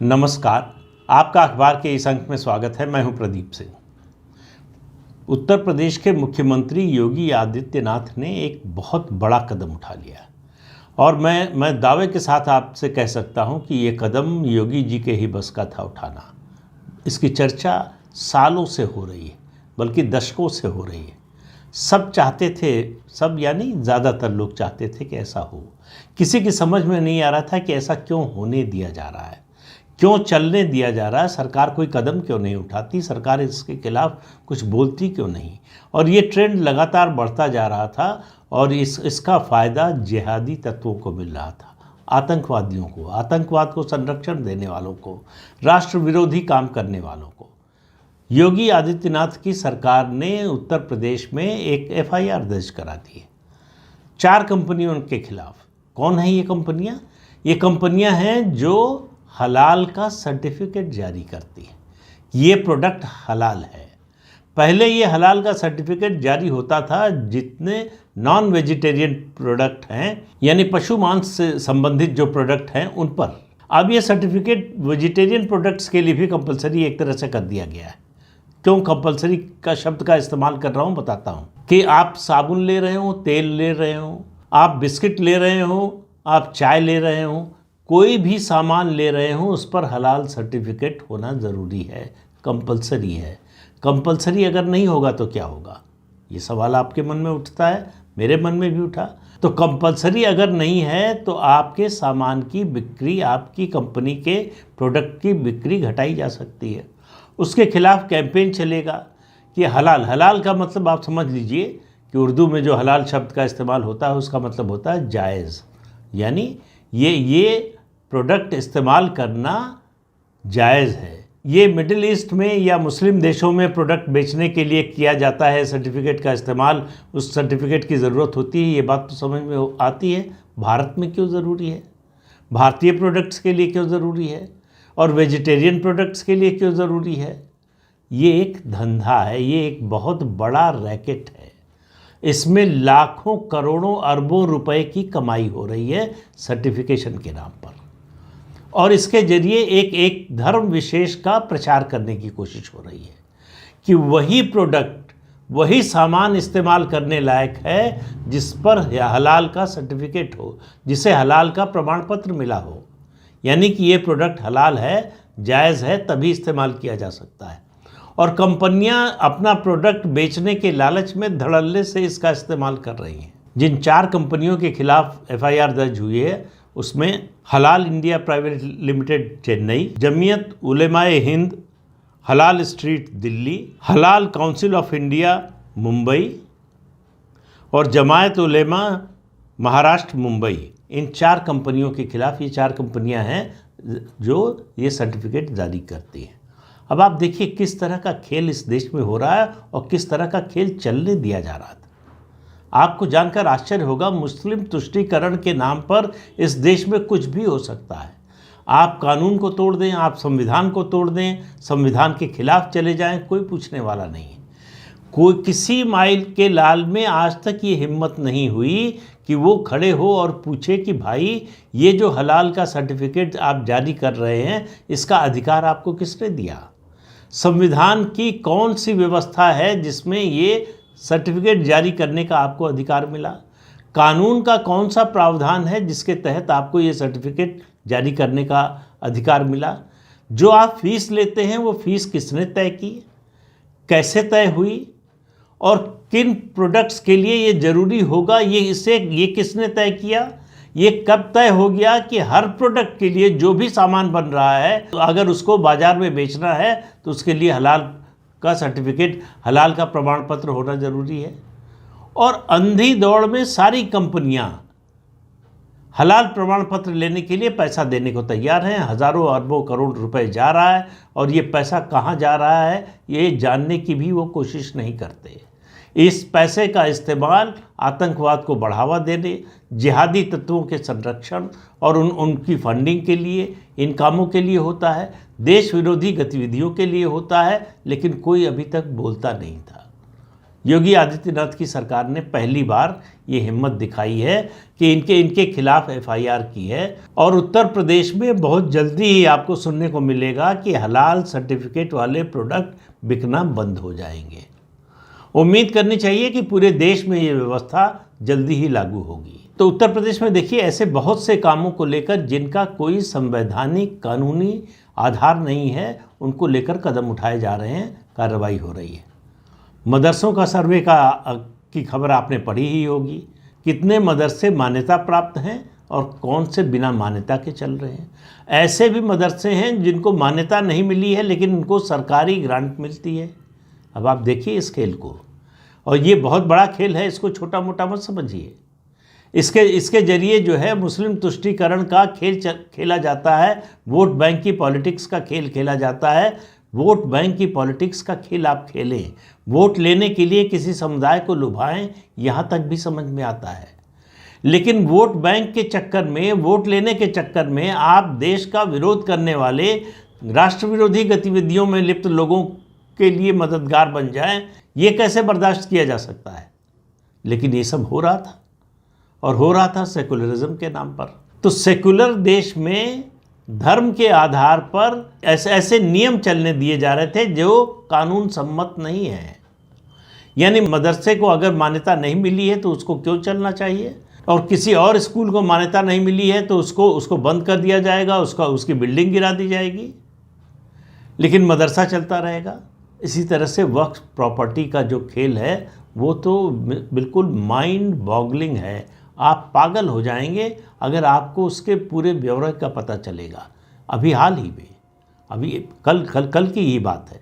नमस्कार। आपका अखबार के इस अंक में स्वागत है। मैं हूं प्रदीप सिंह। उत्तर प्रदेश के मुख्यमंत्री योगी आदित्यनाथ ने एक बहुत बड़ा कदम उठा लिया और मैं दावे के साथ आपसे कह सकता हूं कि ये कदम योगी जी के ही बस का था उठाना। इसकी चर्चा सालों से हो रही है, बल्कि दशकों से हो रही है। सब चाहते थे, सब यानी ज़्यादातर लोग चाहते थे कि ऐसा हो। किसी की समझ में नहीं आ रहा था कि ऐसा क्यों होने दिया जा रहा है, क्यों चलने दिया जा रहा है। सरकार कोई कदम क्यों नहीं उठाती, सरकार इसके खिलाफ कुछ बोलती क्यों नहीं। और ये ट्रेंड लगातार बढ़ता जा रहा था और इसका फ़ायदा जिहादी तत्वों को मिल रहा था, आतंकवादियों को, आतंकवाद को संरक्षण देने वालों को, राष्ट्र विरोधी काम करने वालों को। योगी आदित्यनाथ की सरकार ने उत्तर प्रदेश में एक एफआईआर दर्ज करा दी है 4 कंपनियों के खिलाफ। कौन है ये कंपनियां? ये कंपनियां हैं जो हलाल का सर्टिफिकेट जारी करती है। ये प्रोडक्ट हलाल है। पहले ये हलाल का सर्टिफिकेट जारी होता था जितने नॉन वेजिटेरियन प्रोडक्ट हैं, यानी पशु मांस से संबंधित जो प्रोडक्ट हैं उन पर। अब ये सर्टिफिकेट वेजिटेरियन प्रोडक्ट्स के लिए भी कंपलसरी एक तरह से कर दिया गया है। क्यों कंपलसरी का शब्द का इस्तेमाल कर रहा हूँ बताता हूँ कि आप साबुन ले रहे हो, तेल ले रहे हो, आप बिस्किट ले रहे हो, आप चाय ले रहे हो, कोई भी सामान ले रहे हो, उस पर हलाल सर्टिफिकेट होना ज़रूरी है, कंपलसरी है। कंपलसरी अगर नहीं होगा तो क्या होगा? ये सवाल आपके मन में उठता है, मेरे मन में भी उठा। तो कंपलसरी अगर नहीं है तो आपके सामान की बिक्री, आपकी कंपनी के प्रोडक्ट की बिक्री घटाई जा सकती है। उसके खिलाफ कैंपेन चलेगा कि हलाल का मतलब आप समझ लीजिए कि उर्दू में जो हलाल शब्द का इस्तेमाल होता है उसका मतलब होता है जायज़, यानी ये प्रोडक्ट इस्तेमाल करना जायज़ है। ये मिडिल ईस्ट में या मुस्लिम देशों में प्रोडक्ट बेचने के लिए किया जाता है सर्टिफिकेट का इस्तेमाल, उस सर्टिफिकेट की ज़रूरत होती है, ये बात तो समझ में आती है। भारत में क्यों ज़रूरी है? भारतीय प्रोडक्ट्स के लिए क्यों ज़रूरी है और वेजिटेरियन प्रोडक्ट्स के लिए क्यों ज़रूरी है? ये एक धंधा है, ये एक बहुत बड़ा रैकेट है। इसमें लाखों करोड़ों अरबों रुपए की कमाई हो रही है सर्टिफिकेशन के नाम पर, और इसके जरिए एक धर्म विशेष का प्रचार करने की कोशिश हो रही है कि वही प्रोडक्ट, वही सामान इस्तेमाल करने लायक है जिस पर हलाल का सर्टिफिकेट हो, जिसे हलाल का प्रमाण पत्र मिला हो, यानी कि ये प्रोडक्ट हलाल है, जायज़ है, तभी इस्तेमाल किया जा सकता है। और कंपनियां अपना प्रोडक्ट बेचने के लालच में धड़ल्ले से इसका इस्तेमाल कर रही हैं। जिन 4 कंपनियों के खिलाफ एफआईआर दर्ज हुई है उसमें Halal India private limited Chennai, Jamiat Ulemae Hind Halal street Delhi, हलाल काउंसिल ऑफ इंडिया मुंबई और जमायत उलेमा महाराष्ट्र मुंबई। इन 4 कंपनियों के खिलाफ, ये 4 कंपनियां हैं जो ये सर्टिफिकेट जारी करती हैं। अब आप देखिए किस तरह का खेल इस देश में हो रहा है और किस तरह का खेल चलने दिया जा रहा था। आपको जानकर आश्चर्य होगा, मुस्लिम तुष्टीकरण के नाम पर इस देश में कुछ भी हो सकता है। आप कानून को तोड़ दें, आप संविधान को तोड़ दें, संविधान के खिलाफ चले जाएं, कोई पूछने वाला नहीं है। कोई किसी माइल के लाल में आज तक ये हिम्मत नहीं हुई कि वो खड़े हो और पूछे कि भाई ये जो हलाल का सर्टिफिकेट आप जारी कर रहे हैं इसका अधिकार आपको किसने दिया? संविधान की कौन सी व्यवस्था है जिसमें ये सर्टिफिकेट जारी करने का आपको अधिकार मिला? कानून का कौन सा प्रावधान है जिसके तहत आपको ये सर्टिफिकेट जारी करने का अधिकार मिला? जो आप फीस लेते हैं वो फीस किसने तय की, कैसे तय हुई और किन प्रोडक्ट्स के लिए ये ज़रूरी होगा, ये किसने तय किया? ये कब तय हो गया कि हर प्रोडक्ट के लिए जो भी सामान बन रहा है तो अगर उसको बाज़ार में बेचना है तो उसके लिए हलाल का सर्टिफिकेट, हलाल का प्रमाण पत्र होना ज़रूरी है। और अंधी दौड़ में सारी कंपनियां हलाल प्रमाण पत्र लेने के लिए पैसा देने को तैयार हैं। हज़ारों अरबों करोड़ रुपए जा रहा है और ये पैसा कहाँ जा रहा है ये जानने की भी वो कोशिश नहीं करते। इस पैसे का इस्तेमाल आतंकवाद को बढ़ावा देने, जिहादी तत्वों के संरक्षण और उनकी फंडिंग के लिए, इन कामों के लिए होता है, देश विरोधी गतिविधियों के लिए होता है, लेकिन कोई अभी तक बोलता नहीं था। योगी आदित्यनाथ की सरकार ने पहली बार ये हिम्मत दिखाई है कि इनके खिलाफ एफआईआर की है। और उत्तर प्रदेश में बहुत जल्दी ही आपको सुनने को मिलेगा कि हलाल सर्टिफिकेट वाले प्रोडक्ट बिकना बंद हो जाएंगे। उम्मीद करनी चाहिए कि पूरे देश में ये व्यवस्था जल्दी ही लागू होगी। तो उत्तर प्रदेश में देखिए ऐसे बहुत से कामों को लेकर जिनका कोई संवैधानिक कानूनी आधार नहीं है, उनको लेकर कदम उठाए जा रहे हैं, कार्रवाई हो रही है। मदरसों का सर्वे की खबर आपने पढ़ी ही होगी। कितने मदरसे मान्यता प्राप्त हैं और कौन से बिना मान्यता के चल रहे हैं। ऐसे भी मदरसे हैं जिनको मान्यता नहीं मिली है लेकिन उनको सरकारी ग्रांट मिलती है। अब आप देखिए इस खेल को, और ये बहुत बड़ा खेल है, इसको छोटा मोटा मत समझिए। इसके जरिए जो है मुस्लिम तुष्टीकरण का खेल खेला जाता है, वोट बैंक की पॉलिटिक्स का खेल खेला जाता है। वोट बैंक की पॉलिटिक्स का खेल आप खेलें, वोट लेने के लिए किसी समुदाय को लुभाएं, यहाँ तक भी समझ में आता है। लेकिन वोट बैंक के चक्कर में, वोट लेने के चक्कर में आप देश का विरोध करने वाले, राष्ट्र विरोधी गतिविधियों में लिप्त लोगों के लिए मददगार बन जाएं, ये कैसे बर्दाश्त किया जा सकता है। लेकिन ये सब हो रहा था, और हो रहा था सेकुलरिज्म के नाम पर। तो सेकुलर देश में धर्म के आधार पर ऐसे नियम चलने दिए जा रहे थे जो कानून सम्मत नहीं है। यानी मदरसे को अगर मान्यता नहीं मिली है तो उसको क्यों चलना चाहिए, और किसी और स्कूल को मान्यता नहीं मिली है तो उसको बंद कर दिया जाएगा, उसकी बिल्डिंग गिरा दी जाएगी, लेकिन मदरसा चलता रहेगा। इसी तरह से वक्फ प्रॉपर्टी का जो खेल है वो तो बिल्कुल माइंड बॉगलिंग है। आप पागल हो जाएंगे अगर आपको उसके पूरे ब्यौरे का पता चलेगा। अभी हाल ही में, अभी कल की ही बात है,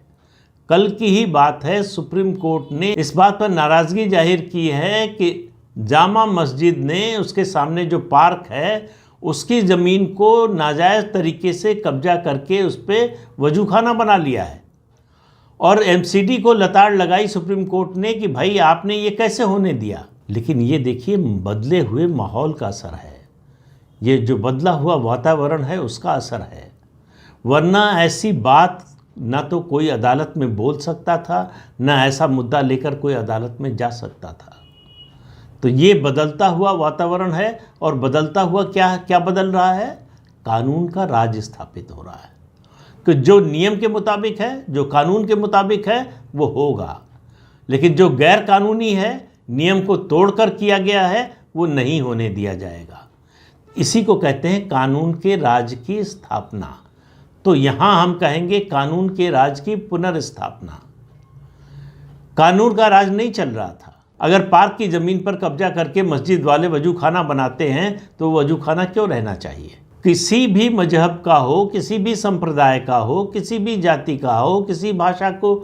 कल की ही बात है, सुप्रीम कोर्ट ने इस बात पर नाराज़गी जाहिर की है कि जामा मस्जिद ने उसके सामने जो पार्क है उसकी ज़मीन को नाजायज़ तरीके से कब्जा करके उस पर वजूखाना बना लिया है। और एमसीडी को लताड़ लगाई सुप्रीम कोर्ट ने कि भाई आपने ये कैसे होने दिया। लेकिन ये देखिए बदले हुए माहौल का असर है, ये जो बदला हुआ वातावरण है उसका असर है। वरना ऐसी बात ना तो कोई अदालत में बोल सकता था, ना ऐसा मुद्दा लेकर कोई अदालत में जा सकता था। तो ये बदलता हुआ वातावरण है, और बदलता हुआ क्या बदल रहा है, कानून का राज स्थापित हो रहा है कि जो नियम के मुताबिक है, जो कानून के मुताबिक है वो होगा, लेकिन जो गैर कानूनी है, नियम को तोड़कर किया गया है, वो नहीं होने दिया जाएगा। इसी को कहते हैं कानून के राज की स्थापना। तो यहाँ हम कहेंगे कानून के राज की पुनर्स्थापना। कानून का राज नहीं चल रहा था। अगर पार्क की ज़मीन पर कब्जा करके मस्जिद वाले वजूखाना बनाते हैं तो वजूखाना क्यों रहना चाहिए। किसी भी मजहब का हो, किसी भी संप्रदाय का हो, किसी भी जाति का हो, किसी भाषा को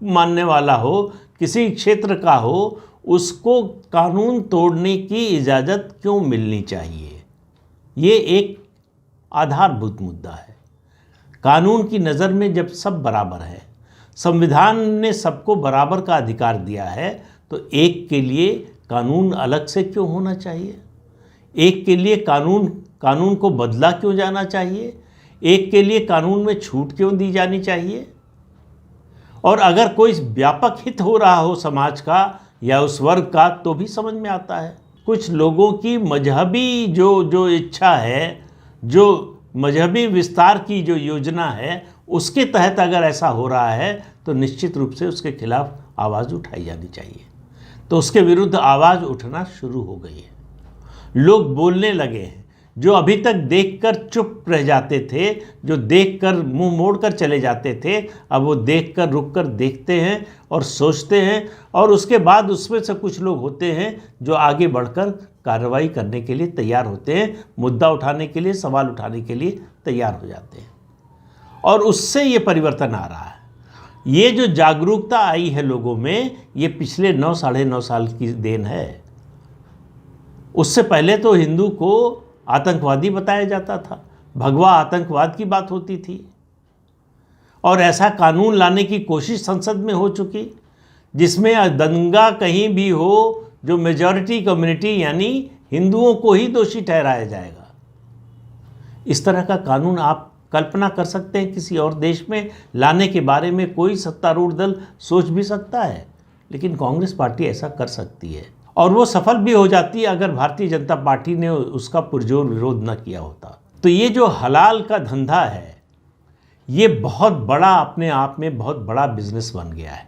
मानने वाला हो, किसी क्षेत्र का हो, उसको कानून तोड़ने की इजाज़त क्यों मिलनी चाहिए। ये एक आधारभूत मुद्दा है। कानून की नज़र में जब सब बराबर है, संविधान ने सबको बराबर का अधिकार दिया है, तो एक के लिए कानून अलग से क्यों होना चाहिए। एक के लिए कानून को बदला क्यों जाना चाहिए। एक के लिए कानून में छूट क्यों दी जानी चाहिए। और अगर कोई व्यापक हित हो रहा हो समाज का या उस वर्ग का, तो भी समझ में आता है। कुछ लोगों की मजहबी जो इच्छा है, जो मजहबी विस्तार की जो योजना है, उसके तहत अगर ऐसा हो रहा है तो निश्चित रूप से उसके खिलाफ आवाज़ उठाई जानी चाहिए। तो उसके विरुद्ध आवाज़ उठना शुरू हो गई है, लोग बोलने लगे हैं। जो अभी तक देखकर चुप रह जाते थे, जो देखकर मुंह मोड़कर चले जाते थे, अब वो देखकर रुककर देखते हैं और सोचते हैं, और उसके बाद उसमें से कुछ लोग होते हैं जो आगे बढ़कर कार्रवाई करने के लिए तैयार होते हैं, मुद्दा उठाने के लिए, सवाल उठाने के लिए तैयार हो जाते हैं। और उससे ये परिवर्तन आ रहा है। ये जो जागरूकता आई है लोगों में, ये पिछले 9 साढ़े 9 साल की देन है। उससे पहले तो हिंदू को आतंकवादी बताया जाता था, भगवा आतंकवाद की बात होती थी, और ऐसा कानून लाने की कोशिश संसद में हो चुकी जिसमें दंगा कहीं भी हो, जो मेजॉरिटी कम्युनिटी यानी हिंदुओं को ही दोषी ठहराया जाएगा। इस तरह का कानून आप कल्पना कर सकते हैं किसी और देश में लाने के बारे में कोई सत्तारूढ़ दल सोच भी सकता है? लेकिन कांग्रेस पार्टी ऐसा कर सकती है और वो सफल भी हो जाती है अगर भारतीय जनता पार्टी ने उसका पुरजोर विरोध न किया होता। तो ये जो हलाल का धंधा है, ये बहुत बड़ा, अपने आप में बहुत बड़ा बिजनेस बन गया है।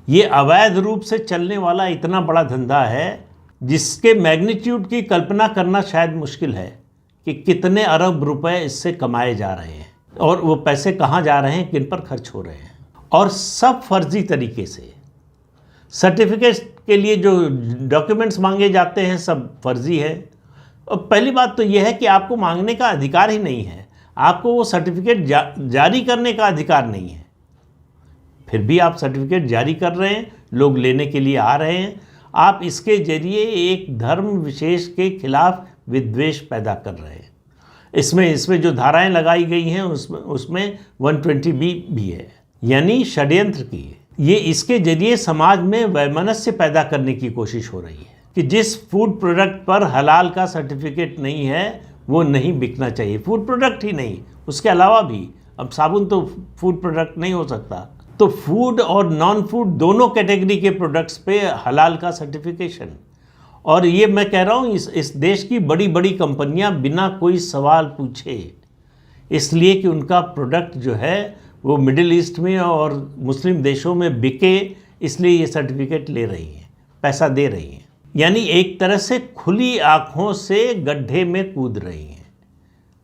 ये अवैध रूप से चलने वाला इतना बड़ा धंधा है जिसके मैग्नीट्यूड की कल्पना करना शायद मुश्किल है कि कितने अरब रुपए इससे कमाए जा रहे हैं और वो पैसे कहाँ जा रहे हैं, किन पर खर्च हो रहे हैं। और सब फर्जी तरीके से। सर्टिफिकेट के लिए जो डॉक्यूमेंट्स मांगे जाते हैं सब फर्जी है। और पहली बात तो यह है कि आपको मांगने का अधिकार ही नहीं है, आपको वो सर्टिफिकेट जारी करने का अधिकार नहीं है। फिर भी आप सर्टिफिकेट जारी कर रहे हैं, लोग लेने के लिए आ रहे हैं। आप इसके जरिए एक धर्म विशेष के खिलाफ विद्वेष पैदा कर रहे हैं। इसमें जो धाराएं लगाई गई हैं उसमें 120B भी है, यानी षड्यंत्र की। ये इसके जरिए समाज में वैमनस्य पैदा करने की कोशिश हो रही है कि जिस फूड प्रोडक्ट पर हलाल का सर्टिफिकेट नहीं है वो नहीं बिकना चाहिए। फूड प्रोडक्ट ही नहीं, उसके अलावा भी, अब साबुन तो फूड प्रोडक्ट नहीं हो सकता, तो फूड और नॉन फूड दोनों कैटेगरी के प्रोडक्ट्स पे हलाल का सर्टिफिकेशन। और ये मैं कह रहा हूँ इस देश की बड़ी बड़ी कंपनियां बिना कोई सवाल पूछे, इसलिए कि उनका प्रोडक्ट जो है वो मिडिल ईस्ट में और मुस्लिम देशों में बिके, इसलिए ये सर्टिफिकेट ले रही हैं, पैसा दे रही हैं। यानी एक तरह से खुली आँखों से गड्ढे में कूद रही हैं,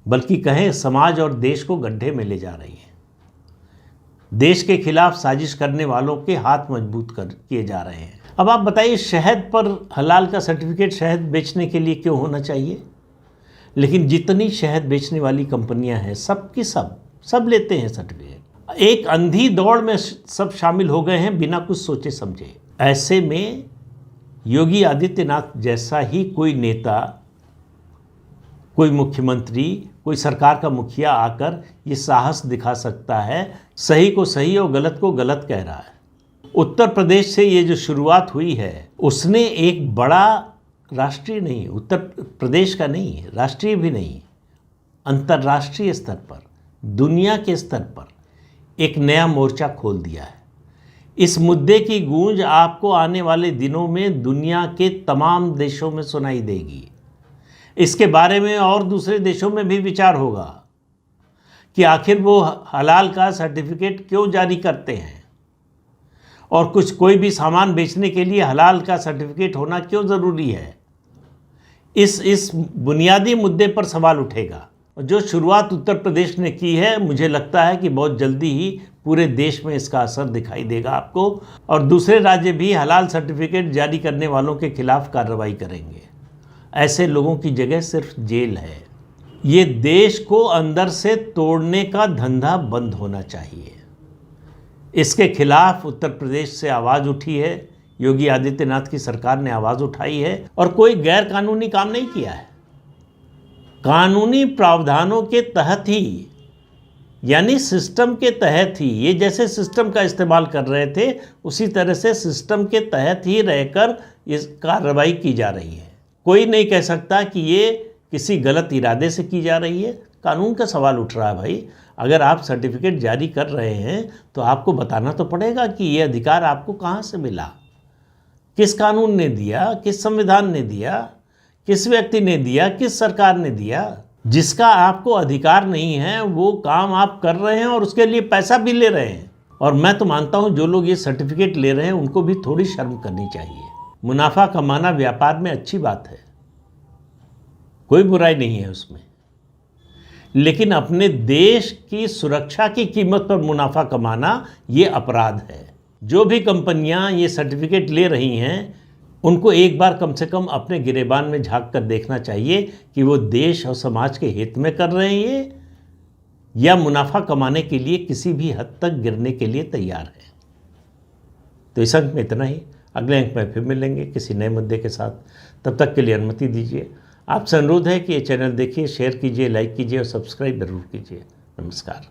बल्कि कहें समाज और देश को गड्ढे में ले जा रही हैं। देश के खिलाफ साजिश करने वालों के हाथ मजबूत किए जा रहे हैं। अब आप बताइए, शहद पर हलाल का सर्टिफिकेट शहद बेचने के लिए क्यों होना चाहिए? लेकिन जितनी शहद बेचने वाली कंपनियां हैं सबकी सब लेते हैं सर्टिफिकेट। एक अंधी दौड़ में सब शामिल हो गए हैं बिना कुछ सोचे समझे। ऐसे में योगी आदित्यनाथ जैसा ही कोई नेता, कोई मुख्यमंत्री, कोई सरकार का मुखिया आकर ये साहस दिखा सकता है, सही को सही और गलत को गलत कह रहा है। उत्तर प्रदेश से ये जो शुरुआत हुई है, उसने एक बड़ा राष्ट्रीय नहीं, उत्तर प्रदेश का नहीं, राष्ट्रीय भी नहीं, अंतर्राष्ट्रीय स्तर पर, दुनिया के स्तर पर एक नया मोर्चा खोल दिया है। इस मुद्दे की गूंज आपको आने वाले दिनों में दुनिया के तमाम देशों में सुनाई देगी। इसके बारे में और दूसरे देशों में भी विचार होगा कि आखिर वो हलाल का सर्टिफिकेट क्यों जारी करते हैं और कोई भी सामान बेचने के लिए हलाल का सर्टिफिकेट होना क्यों ज़रूरी है। इस बुनियादी मुद्दे पर सवाल उठेगा। जो शुरुआत उत्तर प्रदेश ने की है, मुझे लगता है कि बहुत जल्दी ही पूरे देश में इसका असर दिखाई देगा आपको, और दूसरे राज्य भी हलाल सर्टिफिकेट जारी करने वालों के खिलाफ कार्रवाई करेंगे। ऐसे लोगों की जगह सिर्फ जेल है। ये देश को अंदर से तोड़ने का धंधा बंद होना चाहिए। इसके खिलाफ उत्तर प्रदेश से आवाज़ उठी है, योगी आदित्यनाथ की सरकार ने आवाज़ उठाई है और कोई गैर कानूनी काम नहीं किया है। कानूनी प्रावधानों के तहत ही, यानी सिस्टम के तहत ही, ये जैसे सिस्टम का इस्तेमाल कर रहे थे उसी तरह से सिस्टम के तहत ही रहकर इस कार्रवाई की जा रही है। कोई नहीं कह सकता कि ये किसी गलत इरादे से की जा रही है। कानून का सवाल उठ रहा है भाई। अगर आप सर्टिफिकेट जारी कर रहे हैं तो आपको बताना तो पड़ेगा कि ये अधिकार आपको कहाँ से मिला, किस कानून ने दिया, किस संविधान ने दिया, किस व्यक्ति ने दिया, किस सरकार ने दिया। जिसका आपको अधिकार नहीं है वो काम आप कर रहे हैं और उसके लिए पैसा भी ले रहे हैं। और मैं तो मानता हूँ जो लोग ये सर्टिफिकेट ले रहे हैं उनको भी थोड़ी शर्म करनी चाहिए। मुनाफा कमाना व्यापार में अच्छी बात है, कोई बुराई नहीं है उसमें, लेकिन अपने देश की सुरक्षा की कीमत पर मुनाफा कमाना ये अपराध है। जो भी कंपनियां ये सर्टिफिकेट ले रही हैं उनको एक बार कम से कम अपने गिरेबान में झांक कर देखना चाहिए कि वो देश और समाज के हित में कर रहे हैं ये, या मुनाफा कमाने के लिए किसी भी हद तक गिरने के लिए तैयार है। तो इस अंक में इतना ही। अगले अंक में फिर मिलेंगे किसी नए मुद्दे के साथ। तब तक के लिए अनुमति दीजिए। आपसे अनुरोध है कि ये चैनल देखिए, शेयर कीजिए, लाइक कीजिए और सब्सक्राइब जरूर कीजिए। नमस्कार।